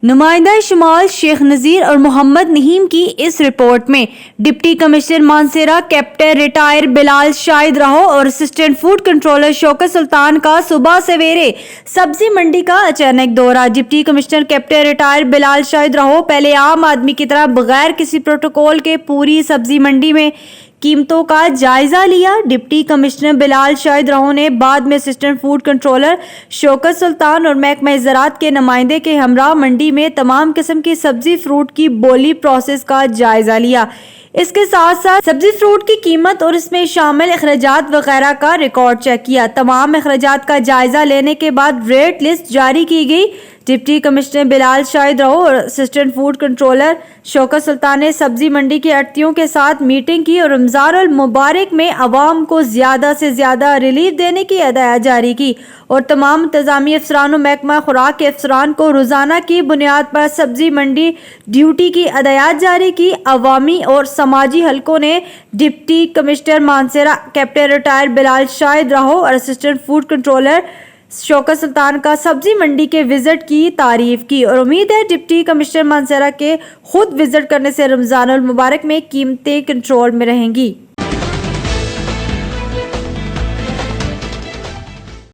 نمائندہ شمال شیخ نذیر اور محمد نہیم کی اس رپورٹ میں deputy commissioner Mansehra captain retired Bilal Shahid Rao اور assistant food controller Shaukat Sultan کا صبح سویرے سبزی منڈی کا اچانک دورہ۔ Deputy commissioner captain retired Bilal Shahid Rao پہلے عام آدمی کی طرح بغیر کسی پروٹوکول کے پوری سبزی منڈی میں قیمتوں کا جائزہ لیا۔ ڈپٹی کمشنر بلال شاہد راہو نے بعد میں اسسٹنٹ فوڈ کنٹرولر شوکت سلطان اور محکمہ زراعت کے نمائندے کے ہمراہ منڈی میں تمام قسم کی سبزی فروٹ کی بولی پروسیس کا جائزہ لیا۔ اس کے ساتھ ساتھ سبزی فروٹ کی قیمت اور اس میں شامل اخراجات وغیرہ کا ریکارڈ چیک کیا۔ تمام اخراجات کا جائزہ لینے کے بعد ریٹ لسٹ جاری کی گئی۔ ڈپٹی کمشنر بلال شاہد راہو اور اسسٹنٹ فوڈ کنٹرولر شوکت سلطان نے سبزی منڈی کے اڑتیوں کے ساتھ میٹنگ کی اور رمضان المبارک میں عوام کو زیادہ سے زیادہ ریلیف دینے کی ہدایت جاری کی اور تمام انتظامی افسران و محکمہ خوراک کے افسران کو روزانہ کی بنیاد پر سبزی منڈی ڈیوٹی کی ہدایات جاری کی۔ عوامی اور سماجی حلقوں نے deputy commissioner Mansehra captain retired Bilal Shahid Rao اور assistant food controller Shaukat Sultan کا سبزی منڈی کے وزٹ کی تعریف کی اور امید ہے ڈپٹی کمشنر مانسہرہ کے خود وزٹ کرنے سے رمضان المبارک میں قیمتیں کنٹرول میں رہیں گی۔